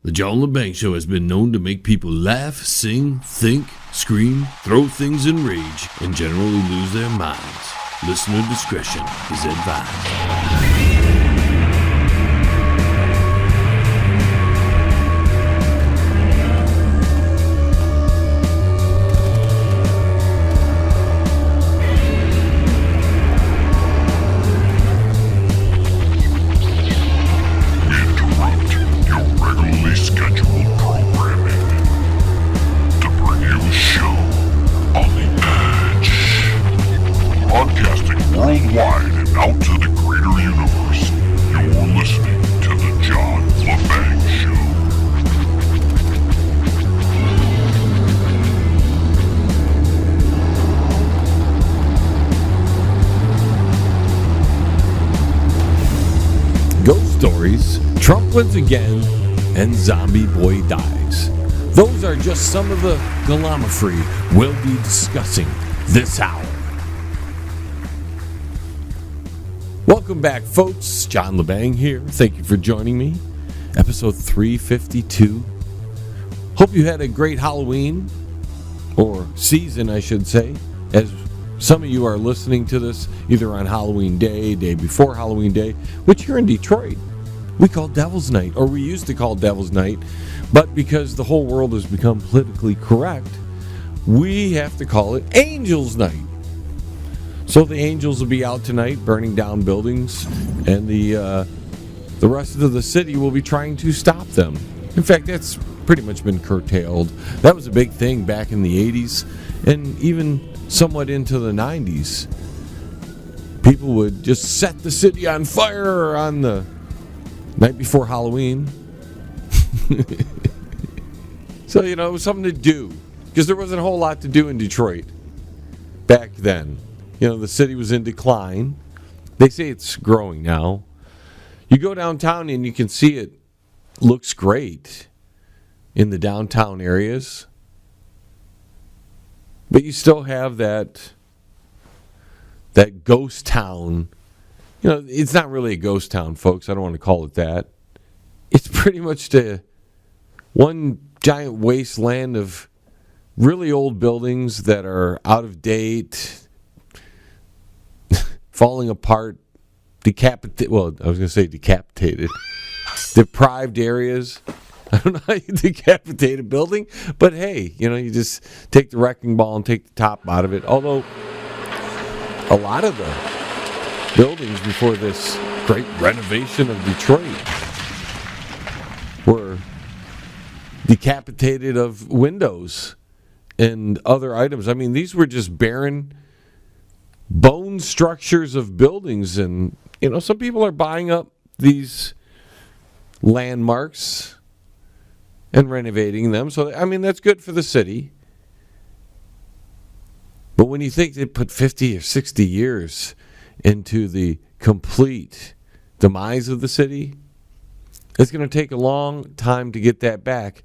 The John Lebang Show has been known to make people laugh, sing, think, scream, throw things in rage, and generally lose their minds. Listener discretion is advised. Worldwide and out to the greater universe, you're listening to the John Lebang Show. Ghost stories, Trump wins again, and zombie boy dies. Those are just some of the gallimaufry we'll be discussing this hour. Welcome back, folks. John Lebang here. Thank you for joining me. Episode 352. Hope you had a great Halloween, or season, I should say, as some of you are listening to this either on Halloween Day, day before Halloween Day, which here in Detroit, we call Devil's Night, or we used to call Devil's Night, but because the whole world has become politically correct, we have to call it Angel's Night. So the angels will be out tonight burning down buildings, and the rest of the city will be trying to stop them. In fact, that's pretty much been curtailed. That was a big thing back in the 80s and even somewhat into the 90s. People would just set the city on fire on the night before Halloween. So, it was something to do, because there wasn't a whole lot to do in Detroit back then. The city was in decline. They say it's growing now. You go downtown and you can see it looks great in the downtown areas. But you still have that ghost town. It's not really a ghost town, folks. I don't want to call it that. It's pretty much one giant wasteland of really old buildings that are out of date, falling apart, decapitated, deprived areas. I don't know how you decapitate a building, but hey, you just take the wrecking ball and take the top out of it. Although, a lot of the buildings before this great renovation of Detroit were decapitated of windows and other items. I mean, these were just barren bone structures of buildings, and some people are buying up these landmarks and renovating them. So that's good for the city. But when you think they put 50 or 60 years into the complete demise of the city, it's going to take a long time to get that back.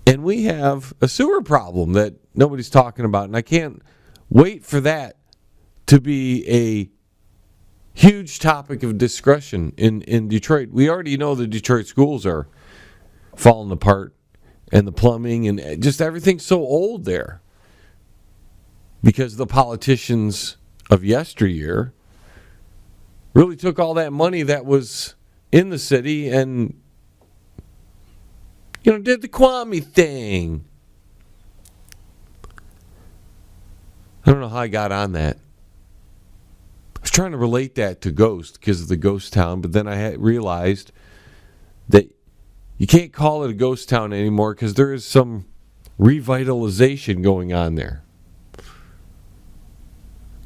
And we have a sewer problem that nobody's talking about, and I can't wait for that to be a huge topic of discussion in Detroit. We already know the Detroit schools are falling apart, and the plumbing and just everything's so old there because the politicians of yesteryear really took all that money that was in the city and did the Kwame thing. I don't know how I got on that. I was trying to relate that to Ghost because of the ghost town, but then I realized that you can't call it a ghost town anymore because there is some revitalization going on there.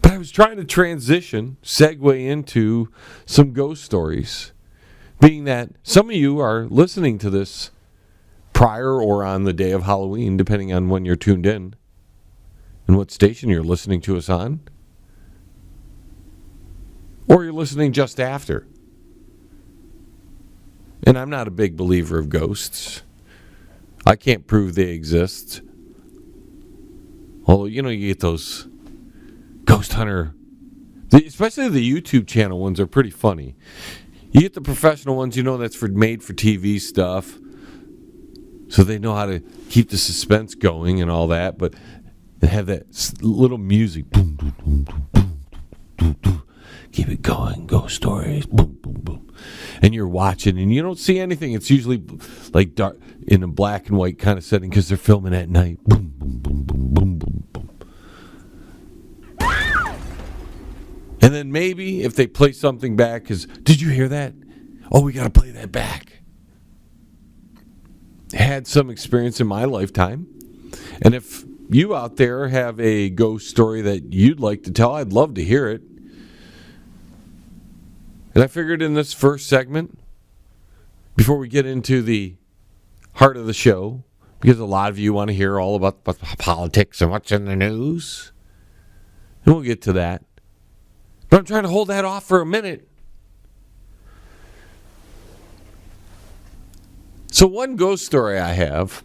But I was trying to segue into some ghost stories, being that some of you are listening to this prior or on the day of Halloween, depending on when you're tuned in and what station you're listening to us on. Or you're listening just after. And I'm not a big believer of ghosts. I can't prove they exist. Although, you get those ghost hunter, especially the YouTube channel ones are pretty funny. You get the professional ones, that's made for TV stuff. So they know how to keep the suspense going and all that, but they have that little music. Boom, boom, boom, boom, boom, boom, boom. Keep it going. Ghost stories. Boom, boom, boom. And you're watching, and you don't see anything. It's usually like dark in a black and white kind of setting because they're filming at night. Boom, boom, boom, boom, boom, boom, boom. And then maybe if they play something back, because did you hear that? Oh, we got to play that back. Had some experience in my lifetime. And if you out there have a ghost story that you'd like to tell, I'd love to hear it. And I figured in this first segment, before we get into the heart of the show, because a lot of you want to hear all about politics and what's in the news, and we'll get to that. But I'm trying to hold that off for a minute. So one ghost story I have,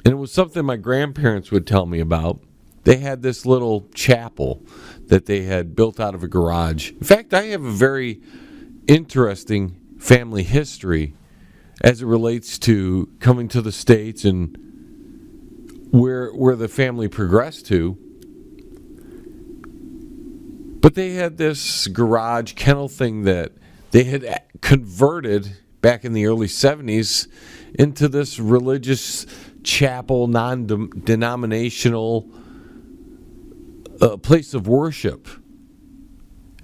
and it was something my grandparents would tell me about. They had this little chapel that they had built out of a garage. In fact, I have a very interesting family history as it relates to coming to the States and where the family progressed to. But they had this garage kennel thing that they had converted back in the early 70s into this religious chapel, non-denominational place of worship.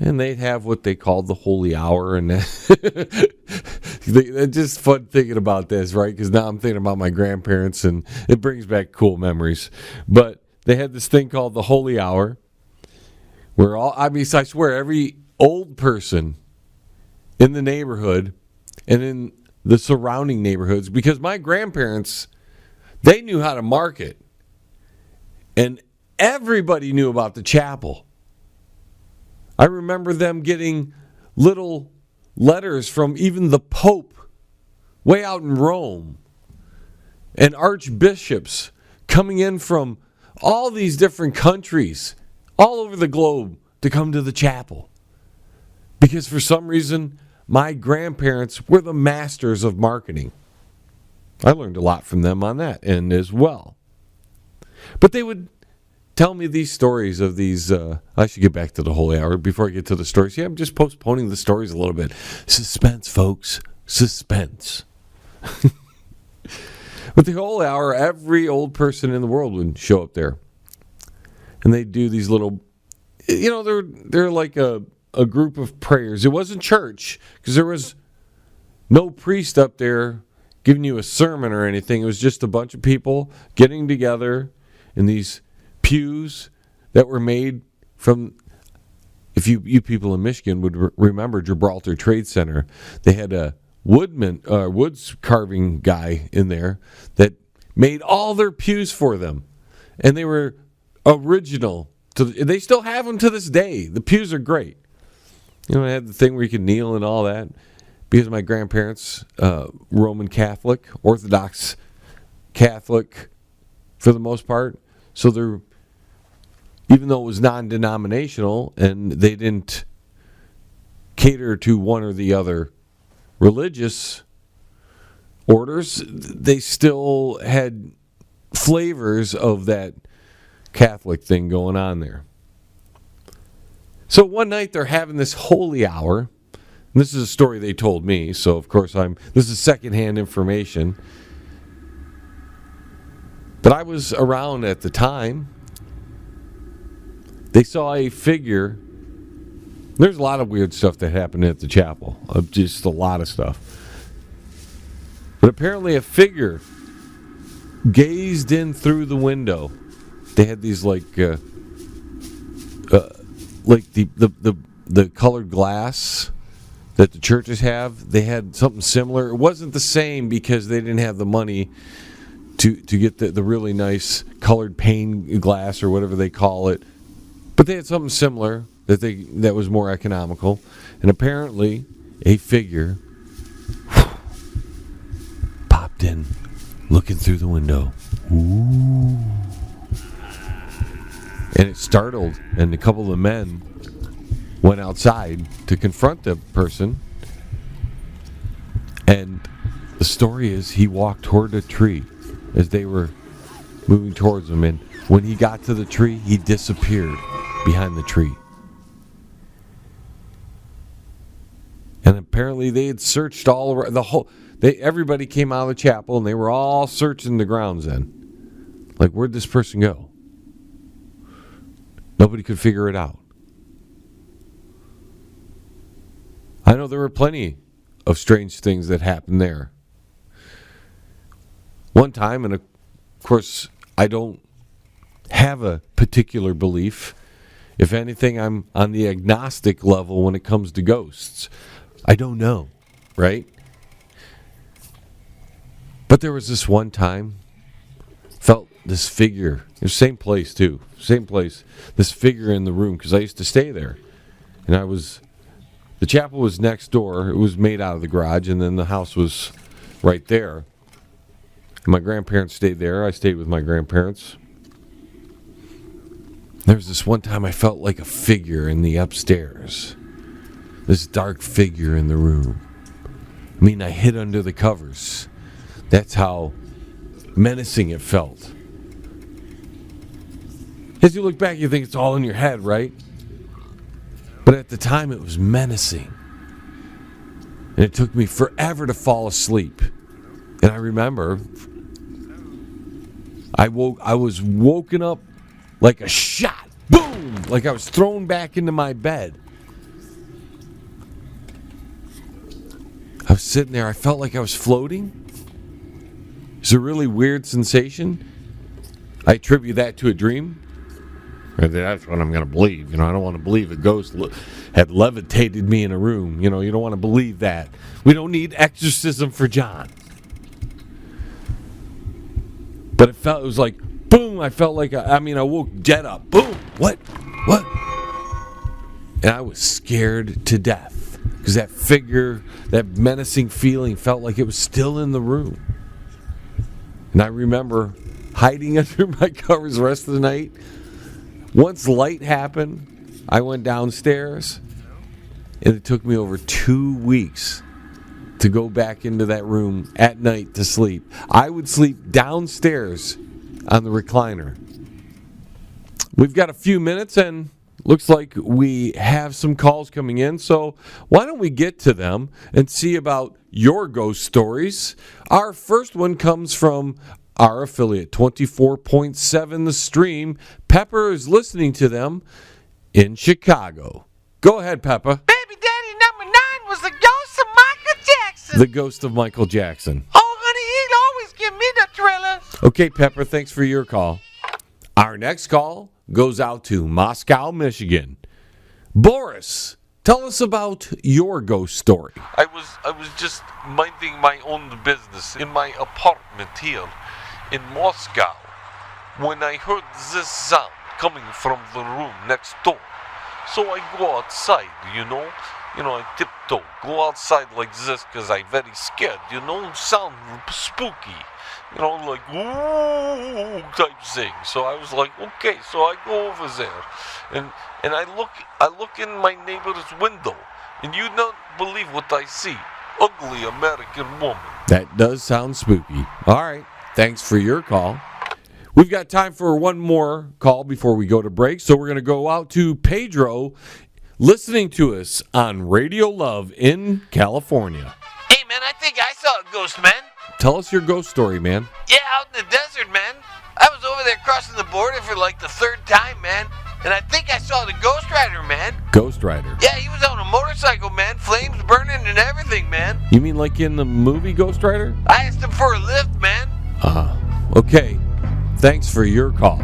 And they'd have what they called the holy hour. And it's just fun thinking about this, right? Because now I'm thinking about my grandparents, and it brings back cool memories. But they had this thing called the holy hour, where I swear, every old person in the neighborhood and in the surrounding neighborhoods, because my grandparents, they knew how to market. And everybody knew about the chapel. I remember them getting little letters from even the Pope way out in Rome, and archbishops coming in from all these different countries all over the globe to come to the chapel. Because for some reason, my grandparents were the masters of marketing. I learned a lot from them on that end as well. But they would tell me these stories of these. I should get back to the holy hour before I get to the stories. Yeah, I'm just postponing the stories a little bit. Suspense, folks. Suspense. With the holy hour, every old person in the world would show up there. And they'd do these little, they're like a group of prayers. It wasn't church, because there was no priest up there giving you a sermon or anything. It was just a bunch of people getting together in these pews that were made from, if you people in Michigan would remember Gibraltar Trade Center, they had a woods carving guy in there that made all their pews for them. And they were original. They still have them to this day. The pews are great. It had the thing where you could kneel and all that. Because my grandparents, Roman Catholic, Orthodox Catholic for the most part. So they're, even though it was non-denominational and they didn't cater to one or the other religious orders, they still had flavors of that Catholic thing going on there. So one night they're having this holy hour. And this is a story they told me, so of course this is secondhand information. But I was around at the time. They saw a figure. There's a lot of weird stuff that happened at the chapel. Just a lot of stuff. But apparently a figure gazed in through the window. They had these like the colored glass that the churches have. They had something similar. It wasn't the same because they didn't have the money to get the really nice colored pane glass or whatever they call it. But they had something similar that was more economical. And apparently a figure popped in looking through the window. Ooh. And it startled, and a couple of the men went outside to confront the person. And the story is he walked toward a tree as they were moving towards him. And when he got to the tree, he disappeared behind the tree. And apparently they had searched all around the whole. Everybody came out of the chapel and they were all searching the grounds then. Like, where'd this person go? Nobody could figure it out. I know there were plenty of strange things that happened there. One time, and of course, I don't have a particular belief. If anything, I'm on the agnostic level when it comes to ghosts. I don't know, right? But there was this one time, felt this figure, the same place too, same place, this figure in the room, because I used to stay there. And the chapel was next door, it was made out of the garage, and then the house was right there. And my grandparents stayed there, I stayed with my grandparents. There was this one time I felt like a figure in the upstairs. This dark figure in the room. I mean, I hid under the covers. That's how menacing it felt. As you look back, you think it's all in your head, right? But at the time, it was menacing. And it took me forever to fall asleep. And I remember, I was woken up like a shot. Boom! Like I was thrown back into my bed. I was sitting there. I felt like I was floating. It's a really weird sensation. I attribute that to a dream. That's what I'm going to believe. I don't want to believe a ghost had levitated me in a room. You don't want to believe that. We don't need exorcism for John. But it was like, boom, I felt like, I woke dead up. Boom, what? And I was scared to death. Because that figure, that menacing feeling felt like it was still in the room. And I remember hiding under my covers the rest of the night. Once light happened, I went downstairs. And it took me over 2 weeks to go back into that room at night to sleep. I would sleep downstairs on the recliner. We've got a few minutes and looks like we have some calls coming in, so why don't we get to them and see about your ghost stories. Our first one comes from our affiliate, 24.7 The Stream. Pepper is listening to them in Chicago. Go ahead, Pepper. Baby Daddy number 9 was the ghost of Michael Jackson. The ghost of Michael Jackson. Oh, honey, he'd always give me the thrillers. Okay, Pepper, thanks for your call. Our next call goes out to Moscow, Michigan. Boris, tell us about your ghost story. I was just minding my own business in my apartment here in Moscow when I heard this sound coming from the room next door. So I go outside, I tiptoe, go outside like this because I'm very scared, sound spooky. Like, ooh, type thing. So I was like, okay, so I go over there, and I look in my neighbor's window, and you don't believe what I see. Ugly American woman. That does sound spooky. All right, thanks for your call. We've got time for one more call before we go to break, so we're going to go out to Pedro, listening to us on Radio Love in California. Hey, man, I think I saw a ghost, man. Tell us your ghost story, man. Yeah, out in the desert, man. I was over there crossing the border for like the 3rd time, man. And I think I saw the Ghost Rider, man. Ghost Rider? Yeah, he was on a motorcycle, man. Flames burning and everything, man. You mean like in the movie Ghost Rider? I asked him for a lift, man. Okay. Thanks for your call.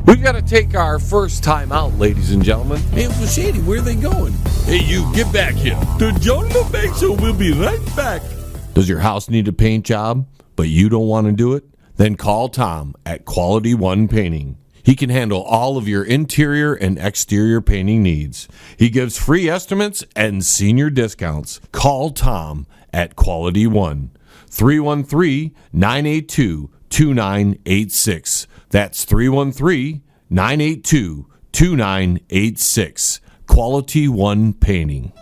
We've got to take our first time out, ladies and gentlemen. Hey, Uncle Shady, where are they going? Hey, you, get back here. The John Lebang Show will be right back. Does your house need a paint job, but you don't want to do it? Then call Tom at Quality One Painting. He can handle all of your interior and exterior painting needs. He gives free estimates and senior discounts. Call Tom at Quality One. 313-982-2986. That's 313-982-2986. Quality One Painting.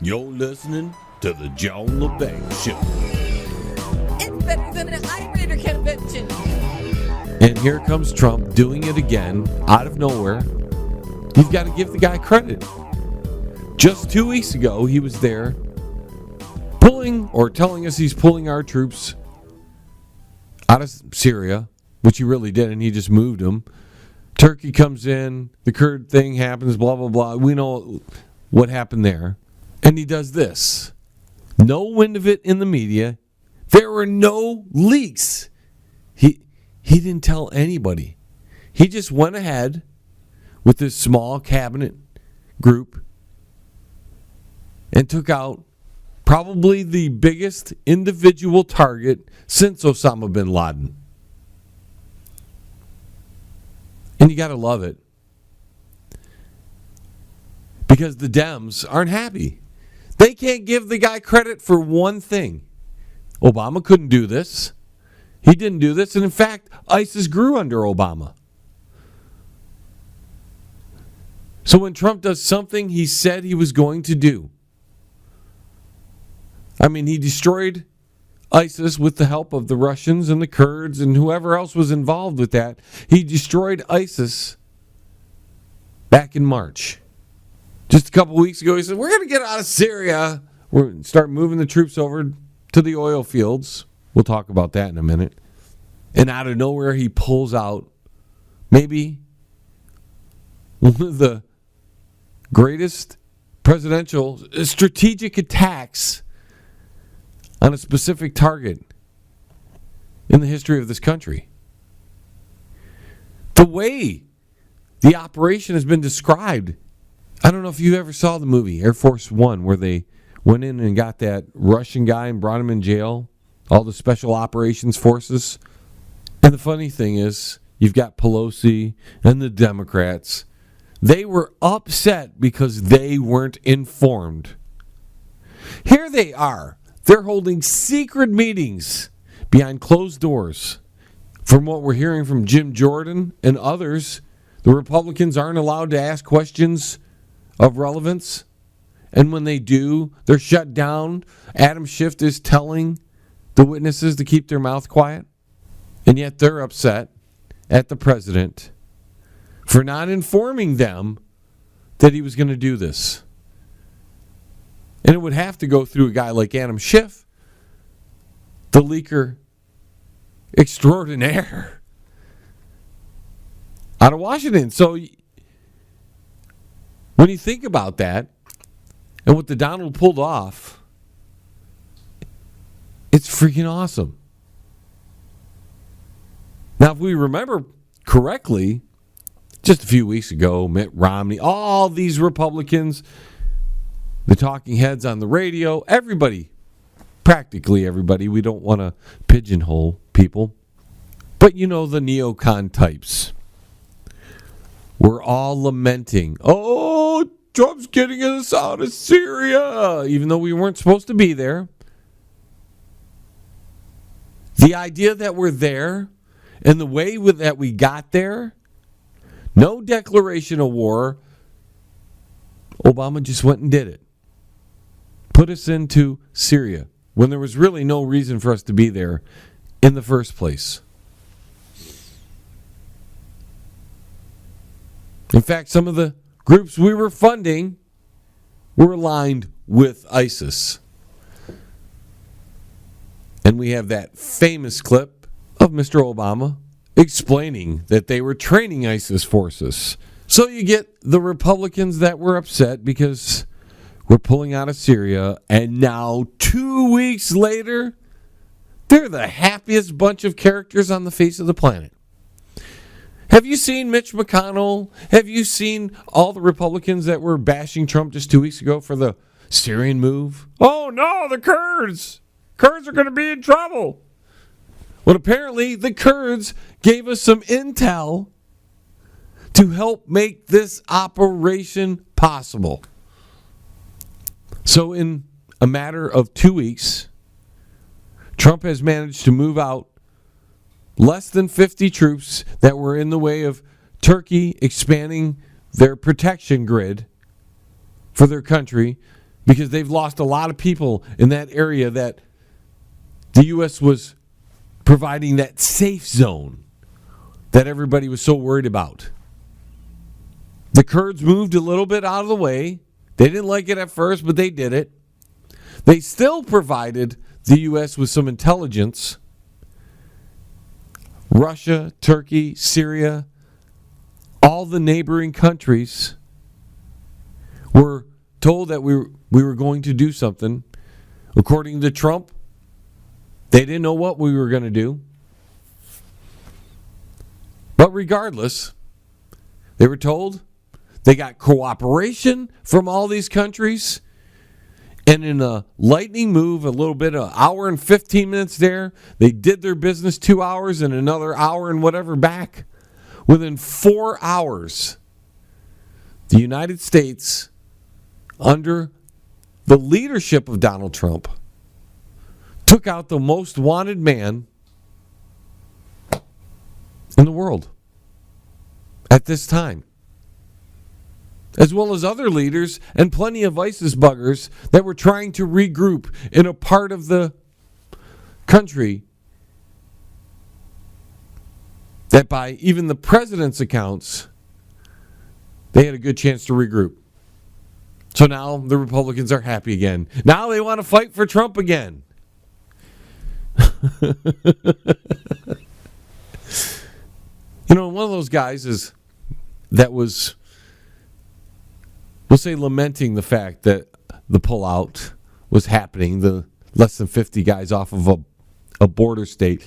You're listening to the John Lebang Show. It's better than an Eye convention. And here comes Trump doing it again, out of nowhere. You've got to give the guy credit. Just 2 weeks ago, he was there pulling, or telling us he's pulling our troops out of Syria, which he really didn't. He just moved them. Turkey comes in, the Kurd thing happens, blah, blah, blah. We know what happened there. And he does this. No wind of it in the media. There were no leaks. He didn't tell anybody. He just went ahead with this small cabinet group and took out probably the biggest individual target since Osama bin Laden. And you got to love it. Because the Dems aren't happy. They can't give the guy credit for one thing. Obama couldn't do this. He didn't do this. And in fact, ISIS grew under Obama. So when Trump does something he said he was going to do, I mean, he destroyed ISIS with the help of the Russians and the Kurds and whoever else was involved with that. He destroyed ISIS back in March. Just a couple weeks ago, he said, we're going to get out of Syria. We're going to start moving the troops over to the oil fields. We'll talk about that in a minute. And out of nowhere, he pulls out maybe one of the greatest presidential strategic attacks on a specific target in the history of this country. The way the operation has been described, I don't know if you ever saw the movie Air Force One, where they went in and got that Russian guy and brought him in jail, all the special operations forces. And the funny thing is, you've got Pelosi and the Democrats. They were upset because they weren't informed. Here they are. They're holding secret meetings behind closed doors. From what we're hearing from Jim Jordan and others, the Republicans aren't allowed to ask questions of relevance. And when they do, they're shut down. Adam Schiff is telling the witnesses to keep their mouth quiet. And yet they're upset at the president for not informing them that he was going to do this. And it would have to go through a guy like Adam Schiff, the leaker extraordinaire, out of Washington. So when you think about that and what the Donald pulled off, it's freaking awesome. Now, if we remember correctly, just a few weeks ago, Mitt Romney, all these Republicans, the talking heads on the radio, everybody, practically everybody, we don't want to pigeonhole people, but you know, the neocon types, were all lamenting, oh, Trump's getting us out of Syria, even though we weren't supposed to be there. The idea that we're there and the way that we got there, no declaration of war, Obama just went and did it. Put us into Syria when there was really no reason for us to be there in the first place. In fact, some of the groups we were funding were aligned with ISIS. And we have that famous clip of Mr. Obama explaining that they were training ISIS forces. So you get the Republicans that were upset because we're pulling out of Syria, and now 2 weeks later, they're the happiest bunch of characters on the face of the planet. Have you seen Mitch McConnell? Have you seen all the Republicans that were bashing Trump just 2 weeks ago for the Syrian move? Oh no, the Kurds! Kurds are going to be in trouble. Well, apparently the Kurds gave us some intel to help make this operation possible. So in a matter of 2 weeks, Trump has managed to move out less than 50 troops that were in the way of Turkey expanding their protection grid for their country because they've lost a lot of people in that area that the U.S. was providing that safe zone that everybody was so worried about. The Kurds moved a little bit out of the way. They didn't like it at first, but they did it. They still provided the U.S. with some intelligence. Russia, Turkey, Syria, all the neighboring countries were told that we were going to do something. According to Trump, they didn't know what we were going to do. But regardless, they were told they got cooperation from all these countries. And in a lightning move, a little bit, an hour and 15 minutes there, they did their business 2 hours and another hour and whatever back. Within 4 hours, the United States, under the leadership of Donald Trump, took out the most wanted man in the world at this time, as well as other leaders and plenty of ISIS buggers that were trying to regroup in a part of the country that by even the president's accounts, they had a good chance to regroup. So now the Republicans are happy again. Now they want to fight for Trump again. You know, one of those guys that was, we'll say, lamenting the fact that the pullout was happening, the less than 50 guys off of a border state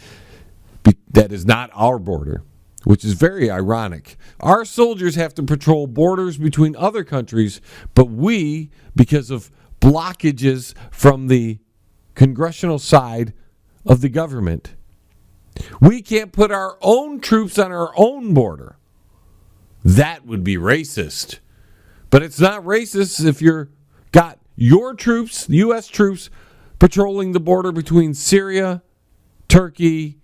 that is not our border, which is very ironic. Our soldiers have to patrol borders between other countries, but we, because of blockages from the congressional side of the government, we can't put our own troops on our own border. That would be racist. But it's not racist if you're got your troops, U.S. troops, patrolling the border between Syria, Turkey,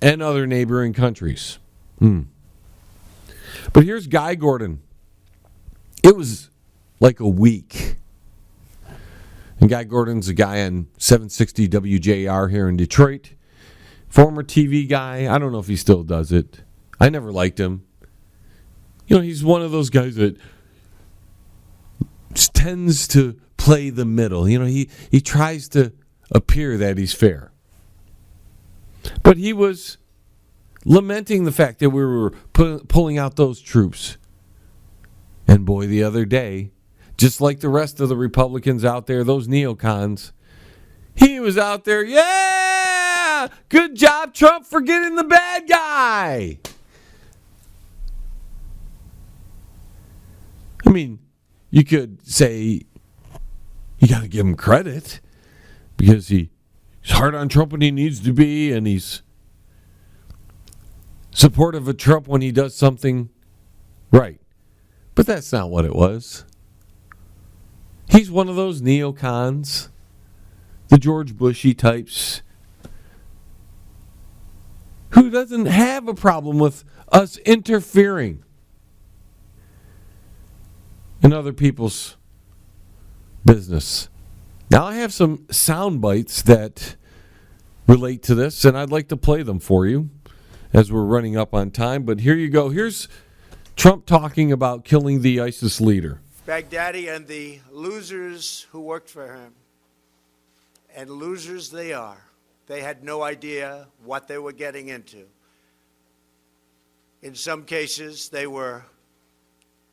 and other neighboring countries. But here's Guy Gordon. It was like a week. And Guy Gordon's a guy on 760 WJR here in Detroit. Former TV guy. I don't know if he still does it. I never liked him. You know, he's one of those guys that tends to play the middle. You know, he tries to appear that he's fair. But he was lamenting the fact that we were pulling out those troops. And boy, the other day, just like the rest of the Republicans out there, those neocons, he was out there, yeah! Good job, Trump, for getting the bad guy! I mean, you could say you got to give him credit because he's hard on Trump when he needs to be, and he's supportive of Trump when he does something right. But that's not what it was. He's one of those neocons, the George Bushy types, who doesn't have a problem with us interfering in other people's business. Now, I have some sound bites that relate to this, and I'd like to play them for you as we're running up on time. But here you go. Here's Trump talking about killing the ISIS leader. Baghdadi and the losers who worked for him, and losers they are. They had no idea what they were getting into. In some cases, they were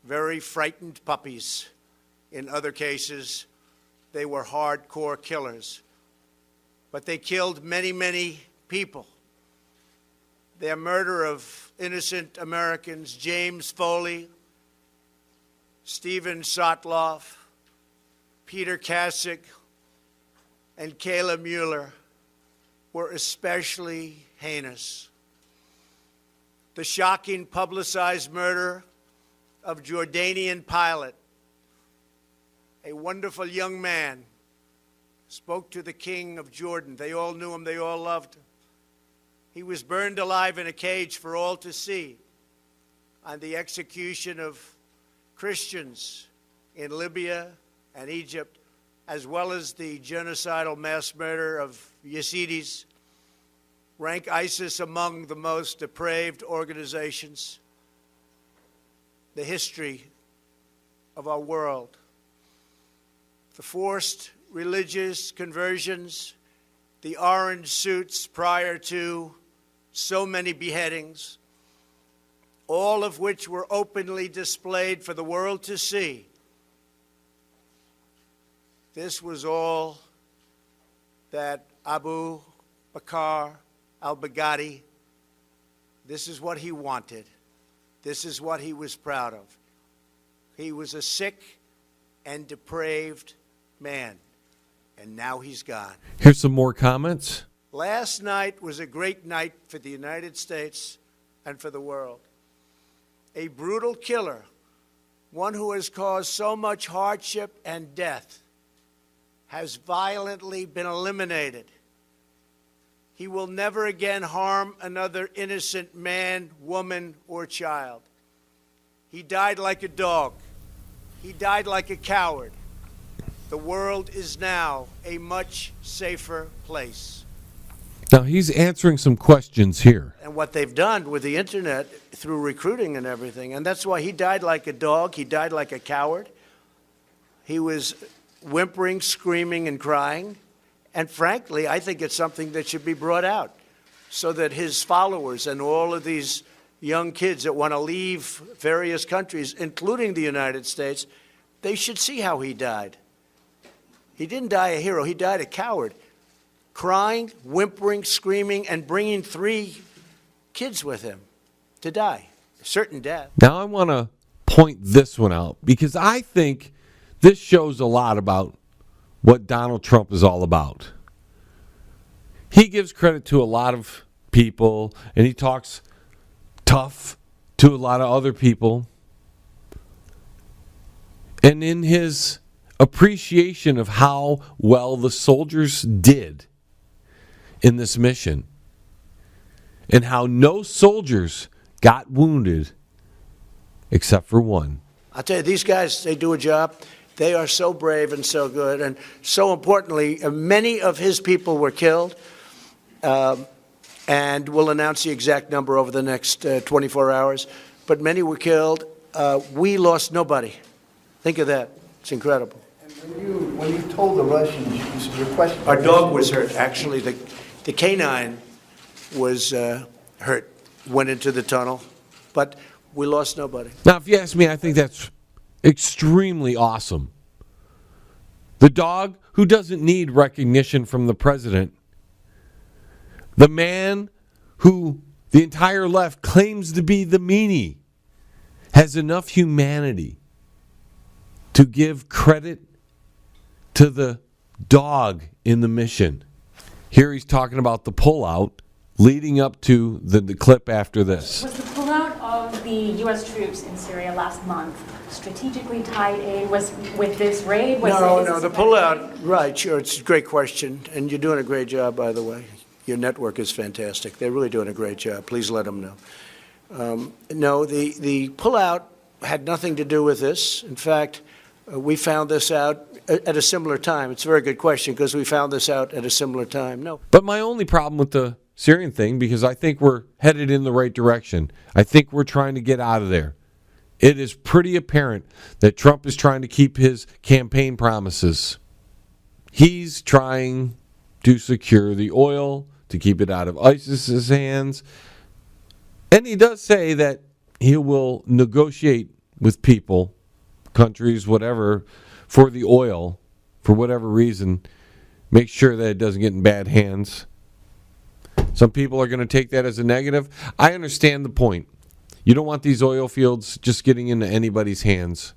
very frightened puppies. In other cases, they were hardcore killers. But they killed many, many people. Their murder of innocent Americans, James Foley, Stephen Sotloff, Peter Kasich, and Kayla Mueller, were especially heinous. The shocking publicized murder of Jordanian pilot, a wonderful young man, spoke to the king of Jordan. They all knew him. They all loved him. He was burned alive in a cage for all to see on the execution of Christians in Libya and Egypt, as well as the genocidal mass murder of Yazidis, rank ISIS among the most depraved organizations in the history of our world. The forced religious conversions, the orange suits prior to so many beheadings, all of which were openly displayed for the world to see. This was all that Abu Bakr al-baghdadi, this is what he wanted. This is what he was proud of. He was a sick and depraved man, and now he's gone. Here's some more comments. Last night was a great night for the United States and for the world. A brutal killer, one who has caused so much hardship and death, has violently been eliminated. He will never again harm another innocent man, woman, or child. He died like a dog. He died like a coward. The world is now a much safer place. Now, he's answering some questions here. And what they've done with the internet through recruiting and everything, and that's why he died like a dog. He died like a coward. He was whimpering, screaming, and crying. And frankly, I think it's something that should be brought out so that his followers and all of these young kids that want to leave various countries, including the United States, they should see how he died. He didn't die a hero. He died a coward, crying, whimpering, screaming, and bringing 3 kids with him to die, a certain death. Now, I want to point this one out because I think this shows a lot about what Donald Trump is all about. He gives credit to a lot of people, and he talks tough to a lot of other people. And in his appreciation of how well the soldiers did in this mission, and how no soldiers got wounded except for one. I'll tell you, these guys, they do a job. They are so brave and so good. And so importantly, many of his people were killed. And we'll announce the exact number over the next 24 hours. But many were killed. We lost nobody. Think of that. It's incredible. And when you told the Russians, your question... Our dog was hurt. Actually, the canine was hurt, went into the tunnel. But we lost nobody. Now, if you ask me, I think that's extremely awesome. The dog who doesn't need recognition from the president. The man who the entire left claims to be the meanie has enough humanity to give credit to the dog in the mission. Here he's talking about the pullout leading up to the clip after this. Was the pullout of the U.S. troops in Syria last month strategically tied in with this raid? No, the pullout, right, sure, it's a great question, and you're doing a great job, by the way. Your network is fantastic. They're really doing a great job. Please let them know. No, the pullout had nothing to do with this. In fact, we found this out at a similar time. It's a very good question because we found this out at a similar time. No. But my only problem with the Syrian thing, because I think we're headed in the right direction. I think we're trying to get out of there. It is pretty apparent that Trump is trying to keep his campaign promises. He's trying to secure the oil, to keep it out of ISIS's hands. And he does say that he will negotiate with people, countries, whatever, for the oil, for whatever reason, make sure that it doesn't get in bad hands. Some people are going to take that as a negative. I understand the point. You don't want these oil fields just getting into anybody's hands.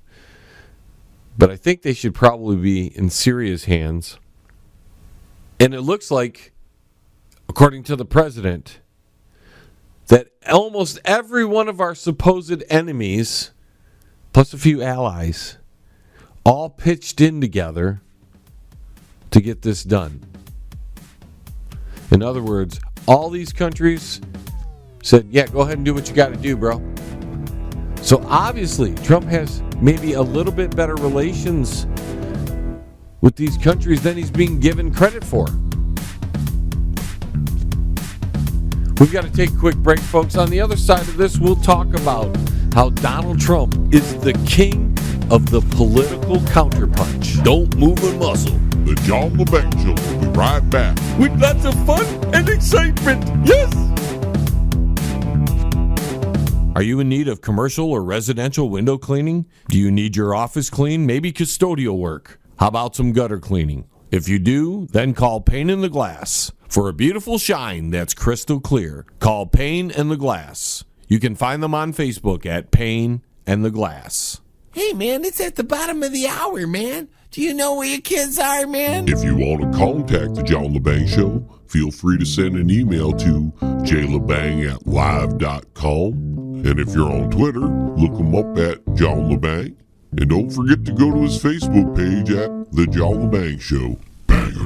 But I think they should probably be in Syria's hands. And it looks like, according to the president, that almost every one of our supposed enemies, plus a few allies, all pitched in together to get this done. In other words, all these countries said, yeah, go ahead and do what you got to do, bro. So obviously, Trump has maybe a little bit better relations with these countries than he's being given credit for. We've got to take a quick break, folks. On the other side of this, we'll talk about how Donald Trump is the king of the political counterpunch. Don't move a muscle. The John LeBang Show will be right back. With lots of fun and excitement. Yes! Are you in need of commercial or residential window cleaning? Do you need your office cleaned? Maybe custodial work? How about some gutter cleaning? If you do, then call Pane in the Glass. For a beautiful shine that's crystal clear, call Pane and the Glass. You can find them on Facebook at Pane and the Glass. Hey, man, it's at the bottom of the hour, man. Do you know where your kids are, man? If you want to contact the John LeBang Show, feel free to send an email to jlebang@live.com. And if you're on Twitter, look him up at John LeBang. And don't forget to go to his Facebook page at The John LeBang Show. Banger.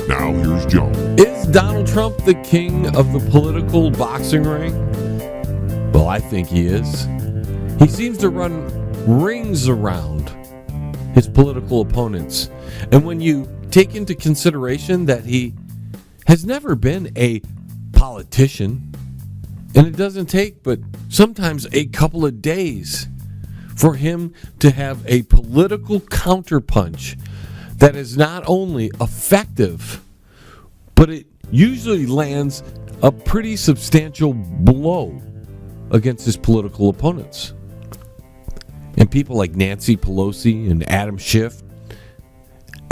Now here's John. Is Donald Trump the king of the political boxing ring? Well, I think he is. He seems to run rings around his political opponents. And when you take into consideration that he has never been a politician, and it doesn't take but sometimes a couple of days for him to have a political counterpunch that is not only effective, but it usually lands a pretty substantial blow against his political opponents. And people like Nancy Pelosi and Adam Schiff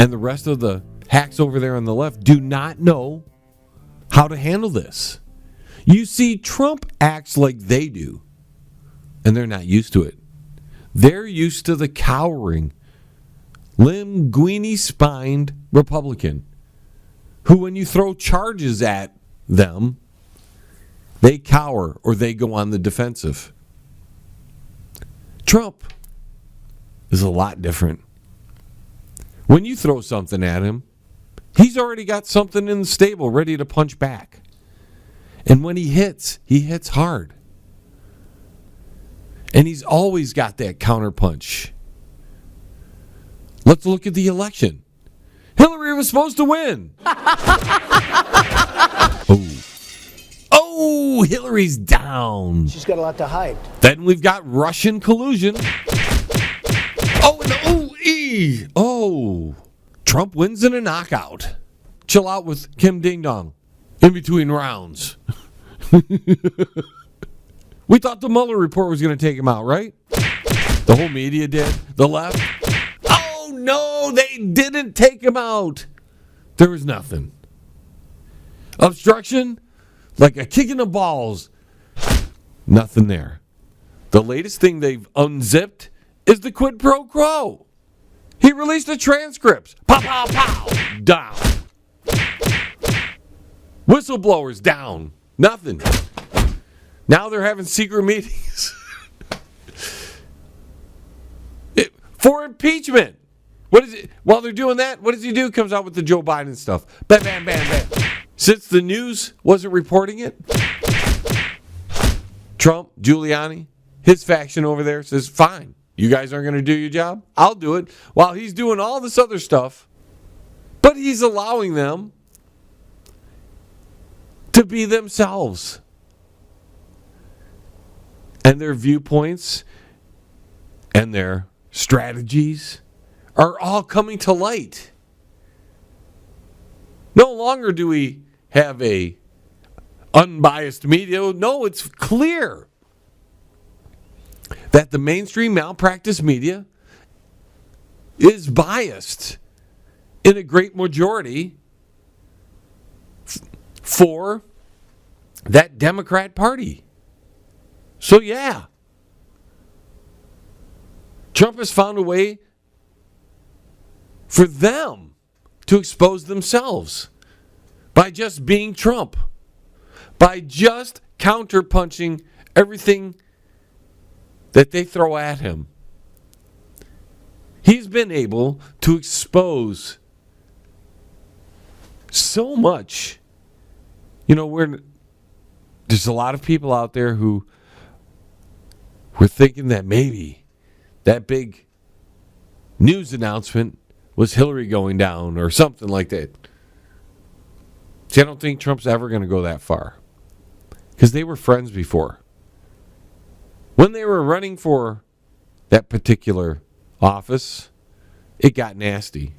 and the rest of the hacks over there on the left do not know how to handle this. You see, Trump acts like they do, and they're not used to it. They're used to the cowering, linguini-spined Republican who, when you throw charges at them, they cower or they go on the defensive. Trump is a lot different. When you throw something at him, he's already got something in the stable ready to punch back. And when he hits hard. And he's always got that counterpunch. Let's look at the election. Hillary was supposed to win. Oh, Hillary's down. She's got a lot to hide. Then we've got Russian collusion. Trump wins in a knockout. Chill out with Kim Ding Dong in between rounds. We thought the Mueller report was going to take him out, right? The whole media did. The left. Oh, no, they didn't take him out. There was nothing. Obstruction, like a kick in the balls. Nothing there. The latest thing they've unzipped is the quid pro quo. He released the transcripts. Pow, pow, pow. Down. Whistleblowers down. Nothing. Now they're having secret meetings for impeachment. What is it? While they're doing that, what does he do? Comes out with the Joe Biden stuff. Bam, bam, bam, bam. Since the news wasn't reporting it, Trump, Giuliani, his faction over there says, fine, you guys aren't going to do your job? I'll do it. While he's doing all this other stuff, but he's allowing them to be themselves. And their viewpoints and their strategies are all coming to light. No longer do we have a unbiased media. No, it's clear that the mainstream malpractice media is biased in a great majority for that Democrat Party. So yeah, Trump has found a way for them to expose themselves by just being Trump, by just counterpunching everything that they throw at him. He's been able to expose so much. You know, there's a lot of people out there who were thinking that maybe that big news announcement was Hillary going down or something like that. See, I don't think Trump's ever going to go that far. Because they were friends before. When they were running for that particular office, it got nasty.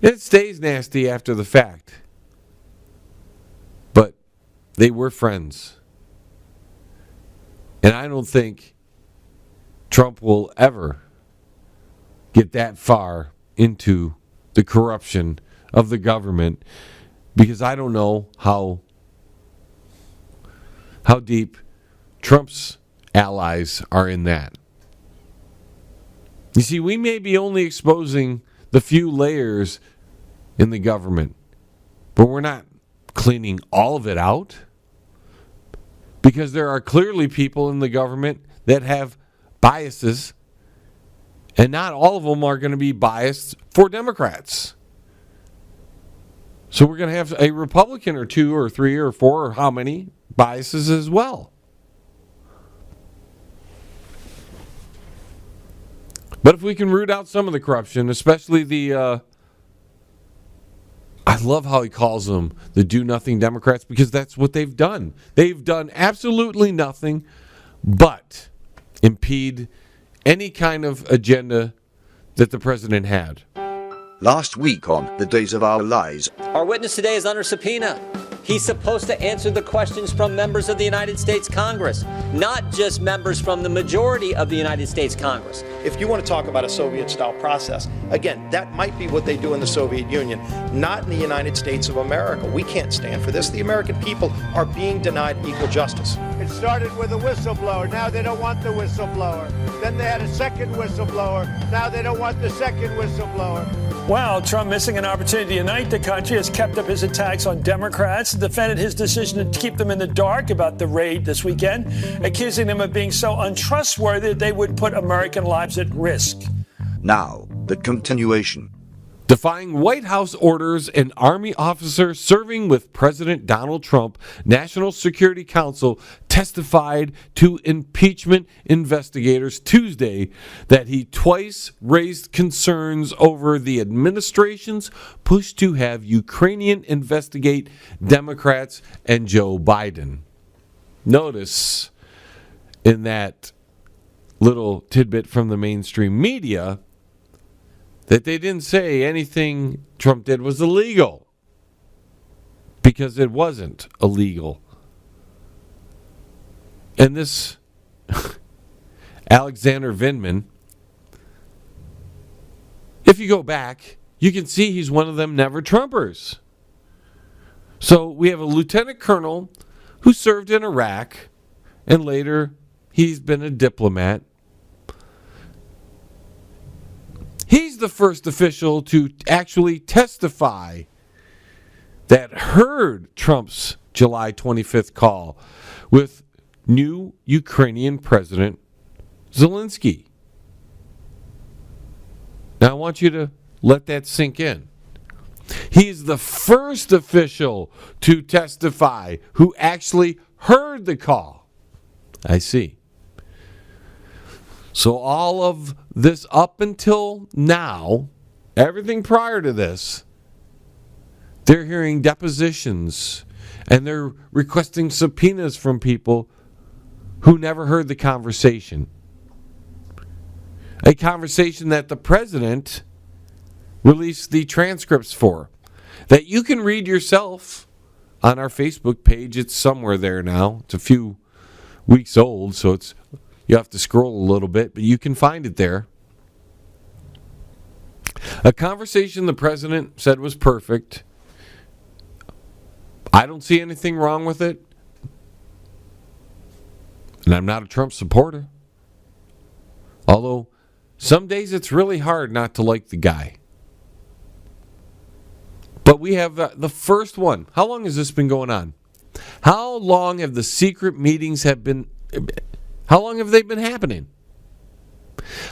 It stays nasty after the fact. But they were friends. And I don't think Trump will ever get that far into the corruption of the government, because I don't know how deep Trump's allies are in that. You see, we may be only exposing the few layers in the government, but we're not cleaning all of it out, because there are clearly people in the government that have biases, and not all of them are going to be biased for Democrats. So we're going to have a Republican or two or three or four or how many biases as well. But if we can root out some of the corruption, especially the, I love how he calls them the do-nothing Democrats, because that's what they've done. They've done absolutely nothing but impede any kind of agenda that the president had. Last week on The Days of Our Lives, our witness today is under subpoena. He's supposed to answer the questions from members of the United States Congress, not just members from the majority of the United States Congress. If you want to talk about a Soviet-style process, again, that might be what they do in the Soviet Union, not in the United States of America. We can't stand for this. The American people are being denied equal justice. It started with a whistleblower. Now they don't want the whistleblower. Then they had a second whistleblower. Now they don't want the second whistleblower. Wow, Trump missing an opportunity to unite the country has kept up his attacks on Democrats, defended his decision to keep them in the dark about the raid this weekend, accusing them of being so untrustworthy that they would put American lives at risk. Now, the continuation. Defying White House orders, an Army officer serving with President Donald Trump, National Security Council, testified to impeachment investigators Tuesday that he twice raised concerns over the administration's push to have Ukrainian investigate Democrats and Joe Biden. Notice in that little tidbit from the mainstream media that they didn't say anything Trump did was illegal, because it wasn't illegal. And this Alexander Vindman, if you go back, you can see he's one of them never Trumpers. So we have a lieutenant colonel who served in Iraq, and later he's been a diplomat. He's the first official to actually testify that heard Trump's July 25th call with new Ukrainian President Zelensky. Now I want you to let that sink in. He's the first official to testify who actually heard the call. I see. So all of this up until now, everything prior to this, they're hearing depositions and they're requesting subpoenas from people who never heard the conversation. A conversation that the president released the transcripts for, that you can read yourself on our Facebook page. It's somewhere there now. It's a few weeks old, so you have to scroll a little bit, but you can find it there. A conversation the president said was perfect. I don't see anything wrong with it. And I'm not a Trump supporter. Although, some days it's really hard not to like the guy. But we have the first one. How long has this been going on? How long have the secret meetings How long have they been happening?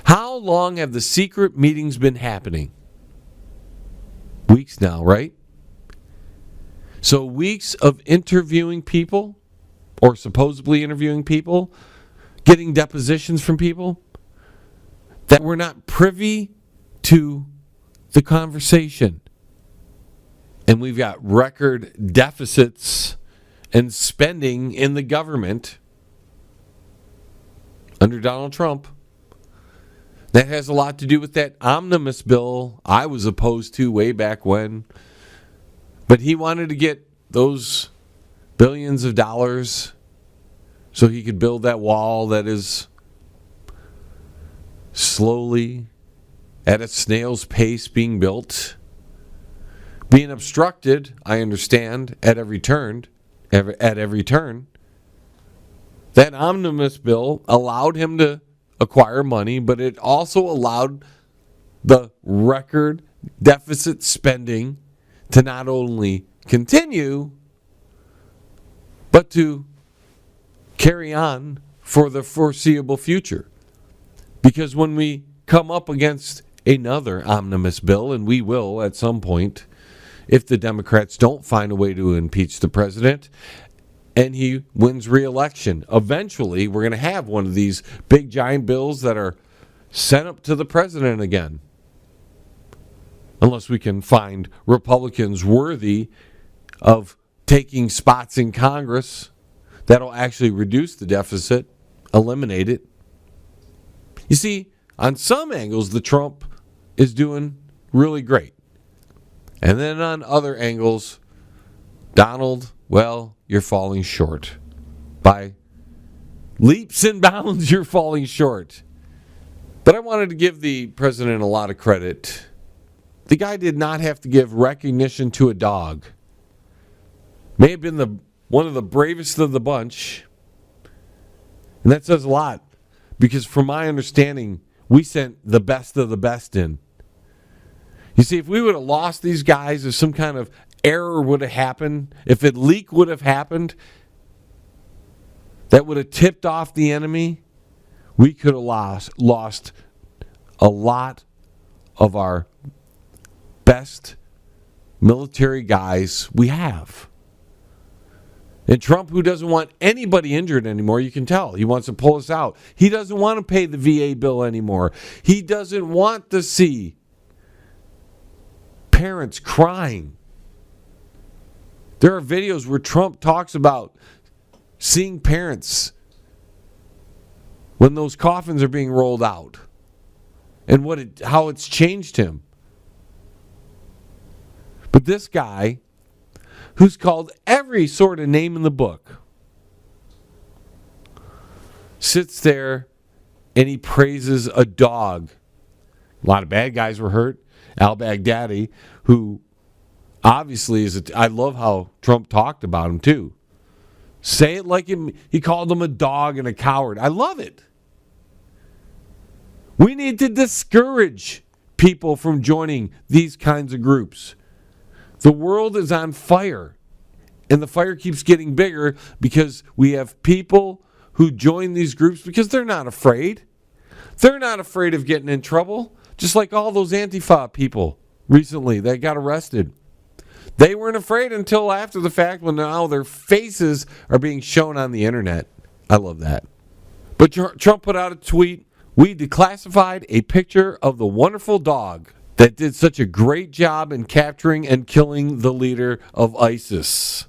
How long have the secret meetings been happening? Weeks now, right? So weeks of interviewing people, or supposedly interviewing people, getting depositions from people that were not privy to the conversation. And we've got record deficits and spending in the government under Donald Trump. That has a lot to do with that omnibus bill I was opposed to way back when. But he wanted to get those billions of dollars so he could build that wall that is slowly, at a snail's pace, being built. Being obstructed, I understand, at every turn. That omnibus bill allowed him to acquire money, but it also allowed the record deficit spending to not only continue, but to carry on for the foreseeable future. Because when we come up against another omnibus bill, and we will at some point, if the Democrats don't find a way to impeach the president and he wins re-election, eventually we're going to have one of these big giant bills that are sent up to the president again. Unless we can find Republicans worthy of taking spots in Congress that'll actually reduce the deficit, eliminate it. You see, on some angles, the Trump is doing really great. And then on other angles, Donald, well, you're falling short. By leaps and bounds, you're falling short. But I wanted to give the president a lot of credit. The guy did not have to give recognition to a dog. May have been one of the bravest of the bunch. And that says a lot. Because from my understanding, we sent the best of the best in. You see, if we would have lost these guys, if some kind of error would have happened, if a leak would have happened, that would have tipped off the enemy, we could have lost a lot of our best military guys we have. And Trump, who doesn't want anybody injured anymore, you can tell. He wants to pull us out. He doesn't want to pay the VA bill anymore. He doesn't want to see parents crying. There are videos where Trump talks about seeing parents when those coffins are being rolled out and how it's changed him. But this guy, who's called every sort of name in the book, sits there and he praises a dog. A lot of bad guys were hurt. Al-Baghdadi, who obviously I love how Trump talked about him too. Say it like him. He called him a dog and a coward. I love it. We need to discourage people from joining these kinds of groups. The world is on fire, and the fire keeps getting bigger because we have people who join these groups because they're not afraid. They're not afraid of getting in trouble, just like all those Antifa people recently that got arrested. They weren't afraid until after the fact when now their faces are being shown on the internet. I love that. But Trump put out a tweet. We declassified a picture of the wonderful dog that did such a great job in capturing and killing the leader of ISIS.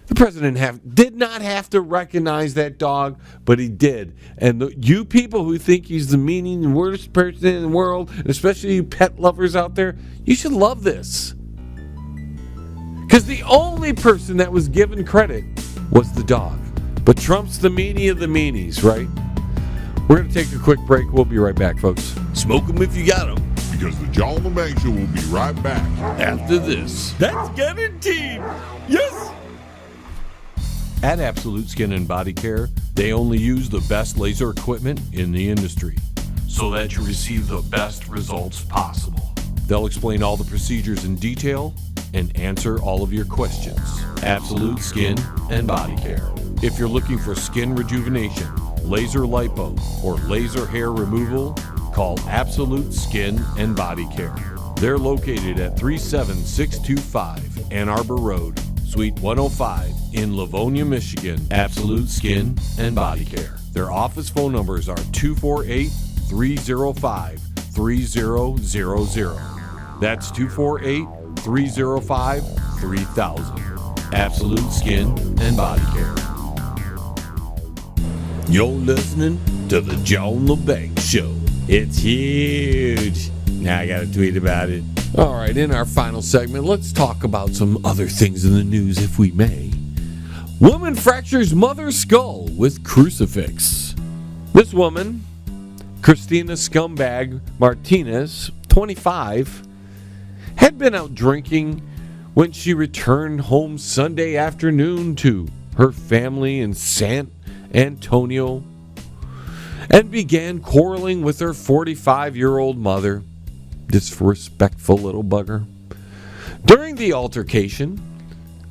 The president did not have to recognize that dog, but he did. And you people who think he's the meanest and worst person in the world, especially you pet lovers out there, you should love this. Because the only person that was given credit was the dog. But Trump's the meanie of the meanies, right? We're going to take a quick break. We'll be right back, folks. Smoke them if you got them. Because the John LeBang Show will be right back after this. That's guaranteed. Yes. At Absolute Skin and Body Care, they only use the best laser equipment in the industry so that you receive the best results possible. They'll explain all the procedures in detail and answer all of your questions. Absolute Skin and Body Care. If you're looking for skin rejuvenation, laser lipo, or laser hair removal, call Absolute Skin and Body Care. They're located at 37625 Ann Arbor Road, Suite 105 in Livonia, Michigan. Absolute Skin and Body Care. Their office phone numbers are 248-305-3000. That's 248-305-3000. Absolute Skin and Body Care. You're listening to the John LeBang Show. It's huge. Now I gotta tweet about it. All right, in our final segment, let's talk about some other things in the news, if we may. Woman fractures mother's skull with crucifix. This woman, Christina Scumbag Martinez, 25, had been out drinking when she returned home Sunday afternoon to her family in San Antonio and began quarreling with her 45-year-old mother. Disrespectful little bugger. During the altercation,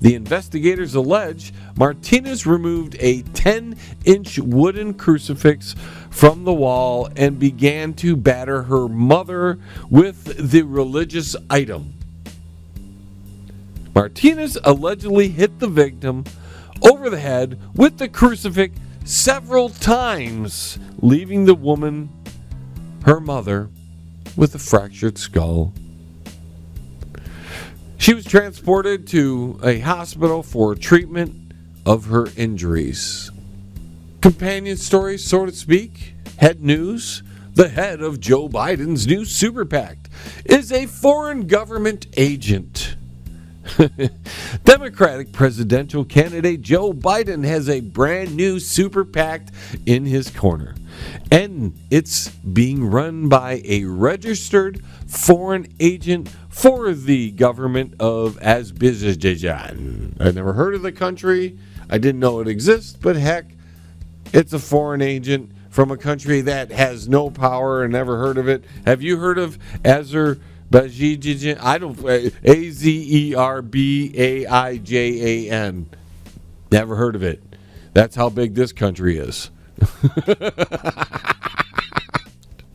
the investigators allege Martinez removed a 10-inch wooden crucifix from the wall and began to batter her mother with the religious item. Martinez allegedly hit the victim over the head with the crucifix several times, leaving the woman, her mother, with a fractured skull. She was transported to a hospital for treatment of her injuries. Companion story, so to speak. Head news. The head of Joe Biden's new super PAC is a foreign government agent. Democratic presidential candidate Joe Biden has a brand new super PAC in his corner. And it's being run by a registered foreign agent for the government of Azerbaijan. I've never heard of the country. I didn't know it exists, but heck, it's a foreign agent from a country that has no power and never heard of it. Have you heard of Azerbaijan? I don't. Azerbaijan. Never heard of it. That's how big this country is.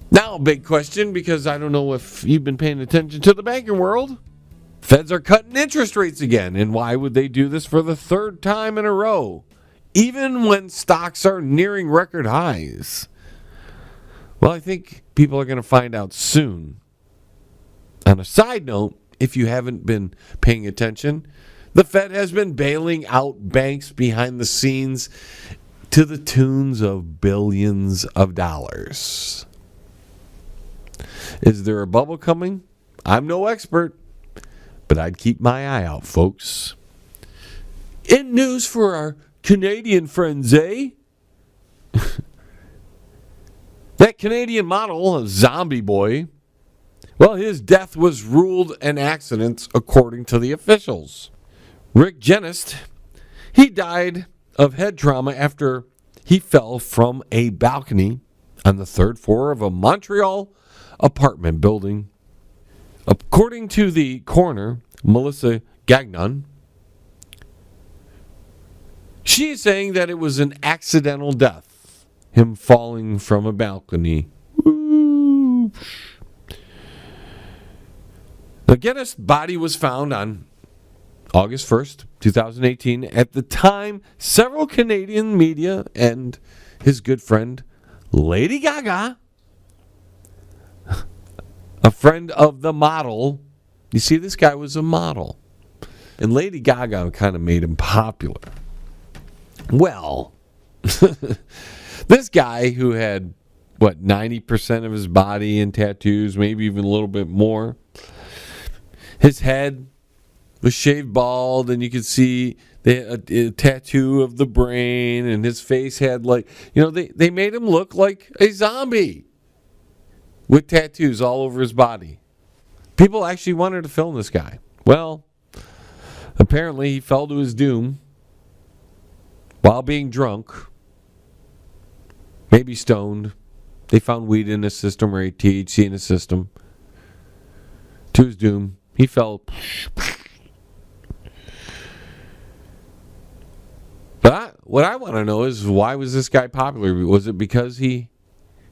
Now, big question, because I don't know if you've been paying attention to the banking world. Feds are cutting interest rates again, and why would they do this for the third time in a row, even when stocks are nearing record highs? Well, I think people are going to find out soon. On a side note, if you haven't been paying attention, the Fed has been bailing out banks behind the scenes to the tunes of billions of dollars. Is there a bubble coming? I'm no expert, but I'd keep my eye out, folks. In news for our Canadian friends, eh? That Canadian model, a zombie boy, well, his death was ruled an accident, according to the officials. Rick Genest, he died of head trauma after he fell from a balcony on the third floor of a Montreal apartment building. According to the coroner, Melissa Gagnon, she is saying that it was an accidental death, him falling from a balcony. Ooh. The Genest's body was found on August 1st, 2018. At the time, several Canadian media and his good friend, Lady Gaga, a friend of the model. You see, this guy was a model. And Lady Gaga kind of made him popular. Well, this guy who had, 90% of his body in tattoos, maybe even a little bit more. His head was shaved bald, and you could see a tattoo of the brain, and his face had they made him look like a zombie with tattoos all over his body. People actually wanted to film this guy. Well, apparently he fell to his doom while being drunk, maybe stoned. They found weed in his system or THC in his system. To his doom, he fell. But what I want to know is, why was this guy popular? Was it because he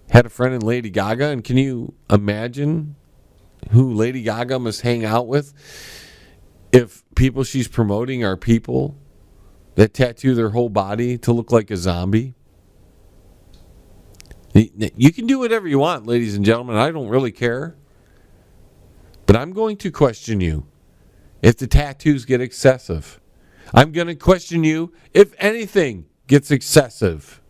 had a friend in Lady Gaga? And can you imagine who Lady Gaga must hang out with if people she's promoting are people that tattoo their whole body to look like a zombie? You can do whatever you want, ladies and gentlemen. I don't really care. But I'm going to question you if the tattoos get excessive. I'm going to question you if anything gets excessive.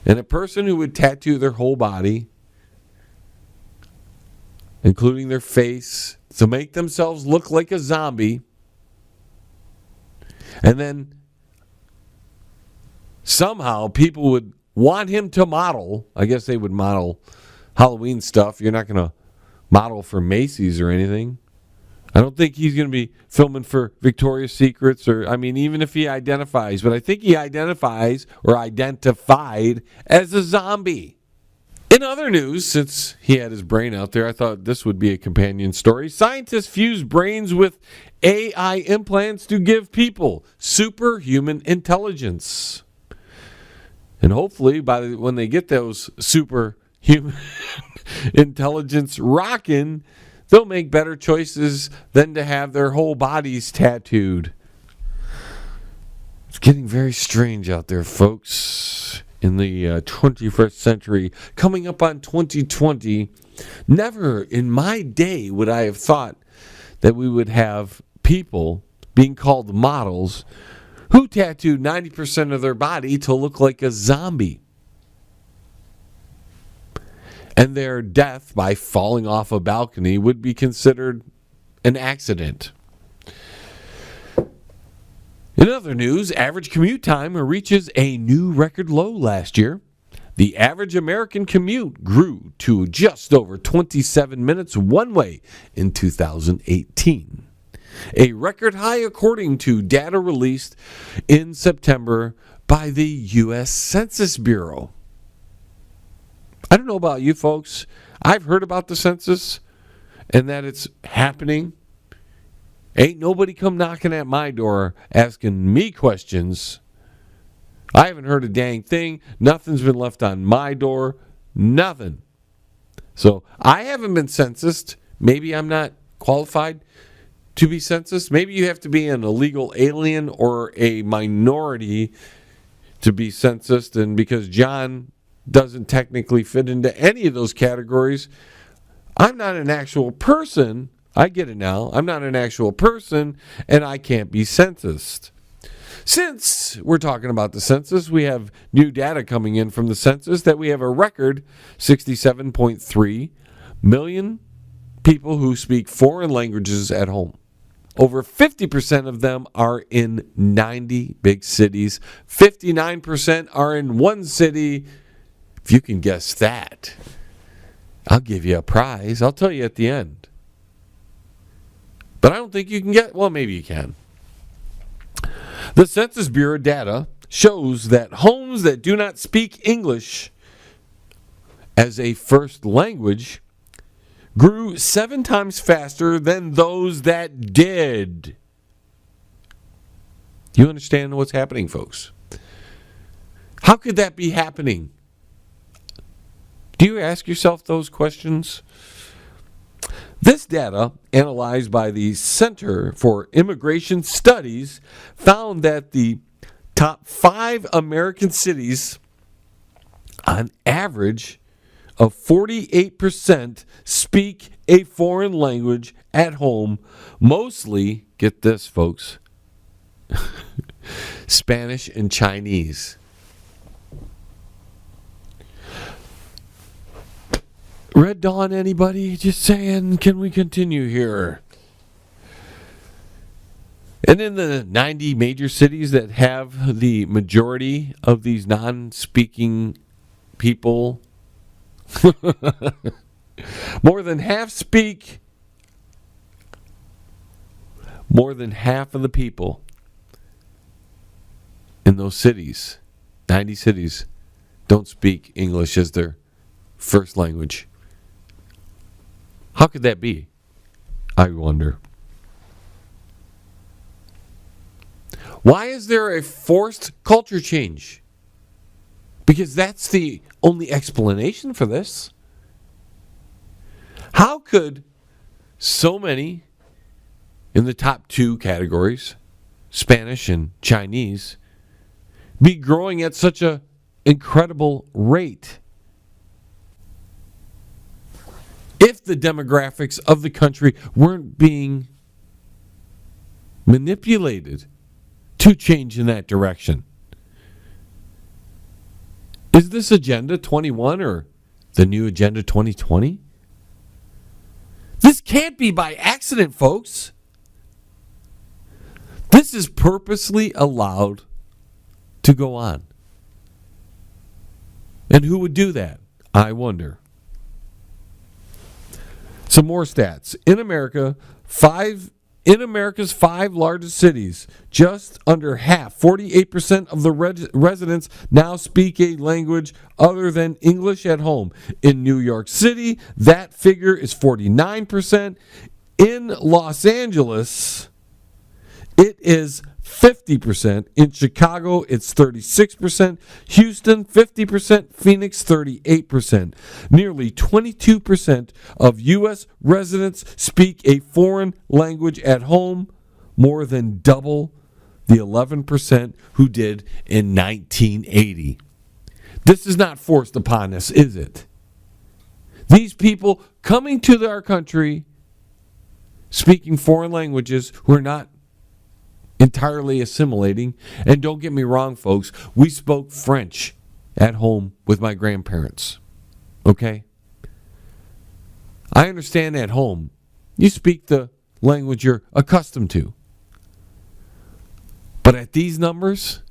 And a person who would tattoo their whole body, including their face, to make themselves look like a zombie, and then somehow people would want him to model. I guess they would model Halloween stuff. You're not going to model for Macy's or anything. I don't think he's going to be filming for Victoria's Secrets even if he identifies, but I think he identified as a zombie. In other news, since he had his brain out there, I thought this would be a companion story. Scientists fuse brains with AI implants to give people superhuman intelligence. And hopefully, when they get those superhuman intelligence rocking, they'll make better choices than to have their whole bodies tattooed. It's getting very strange out there, folks. In the 21st century, coming up on 2020, never in my day would I have thought that we would have people being called models who tattooed 90% of their body to look like a zombie. And their death by falling off a balcony would be considered an accident. In other news, average commute time reaches a new record low last year. The average American commute grew to just over 27 minutes one way in 2018. A record high according to data released in September by the U.S. Census Bureau. I don't know about you folks. I've heard about the census and that it's happening. Ain't nobody come knocking at my door asking me questions. I haven't heard a dang thing. Nothing's been left on my door. Nothing. So I haven't been censused. Maybe I'm not qualified to be censused. Maybe you have to be an illegal alien or a minority to be censused. And because John doesn't technically fit into any of those categories, I'm not an actual person. I get it now. I'm not an actual person, and I can't be censused. Since we're talking about the census, we have new data coming in from the census that we have a record 67.3 million people who speak foreign languages at home. Over 50% of them are in 90 big cities. 59% are in one city. If you can guess that, I'll give you a prize. I'll tell you at the end. But I don't think you can get, well, maybe you can. The Census Bureau data shows that homes that do not speak English as a first language grew 7 times faster than those that did. You understand what's happening, folks? How could that be happening? Do you ask yourself those questions? This data, analyzed by the Center for Immigration Studies, found that the top 5 American cities, on average, of 48% speak a foreign language at home, mostly, get this, folks, Spanish and Chinese. Red Dawn, anybody? Just saying, can we continue here? And in the 90 major cities that have the majority of these non-speaking people, more than half speak. More than half of the people in those cities, 90 cities, don't speak English as their first language. How could that be? I wonder. Why is there a forced culture change? Because that's the only explanation for this. How could so many in the top 2 categories, Spanish and Chinese, be growing at such an incredible rate? if the demographics of the country weren't being manipulated to change in that direction. Is this Agenda 21 or the new Agenda 2020? This can't be by accident, folks. This is purposely allowed to go on. And who would do that? I wonder. Some more stats. In America's 5 largest cities, just under half, 48% of the residents now speak a language other than English at home. In New York City, that figure is 49%. In Los Angeles, it is 50%. In Chicago, it's 36%. Houston, 50%. Phoenix, 38%. Nearly 22% of U.S. residents speak a foreign language at home, more than double the 11% who did in 1980. This is not forced upon us, is it? These people coming to our country speaking foreign languages who are not entirely assimilating. And don't get me wrong, folks, we spoke French at home with my grandparents. Okay? I understand at home you speak the language you're accustomed to. But at these numbers,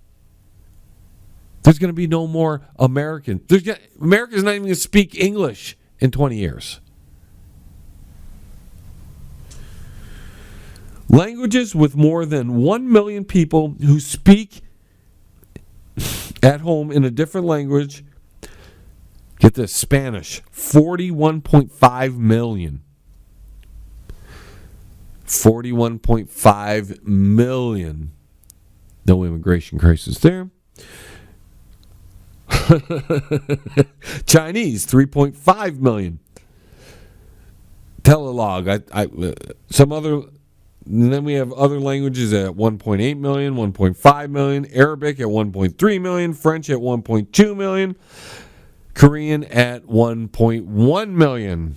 there's going to be no more American. America's not even going to speak English in 20 years. Languages with more than 1 million people who speak at home in a different language. Get this, Spanish, 41.5 million. 41.5 million. No immigration crisis there. Chinese, 3.5 million. Tagalog, some other. And then we have other languages at 1.8 million, 1.5 million, Arabic at 1.3 million, French at 1.2 million, Korean at 1.1 million.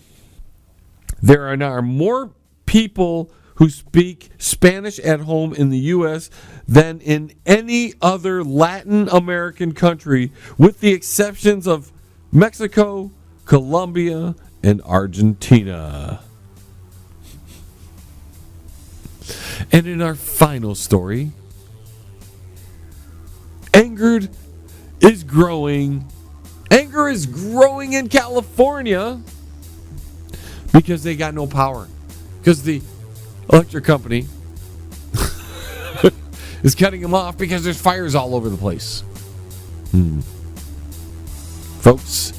There are now more people who speak Spanish at home in the U.S. than in any other Latin American country, with the exceptions of Mexico, Colombia, and Argentina. And in our final story, anger is growing. Anger is growing in California because they got no power. Because the electric company is cutting them off because there's fires all over the place. Folks,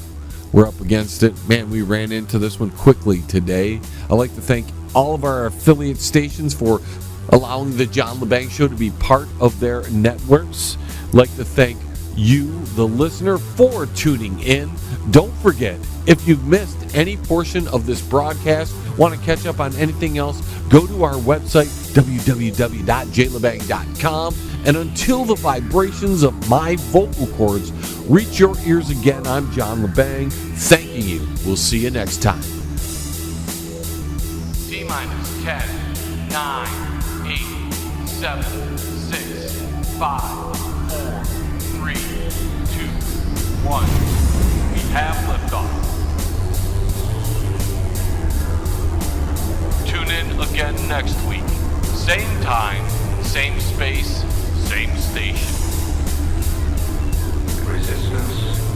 we're up against it. Man, we ran into this one quickly today. I'd like to thank all of our affiliate stations for allowing the John Lebang Show to be part of their networks. I'd like to thank you, the listener, for tuning in. Don't forget, if you've missed any portion of this broadcast, want to catch up on anything else, go to our website, www.jlebang.com. And until the vibrations of my vocal cords reach your ears again, I'm John Lebang, thanking you. We'll see you next time. T-minus 10, 9, 8, 7, 6, 5, 4, 3, 2, 1. We have liftoff. Tune in again next week. Same time, same space, same station. Resistance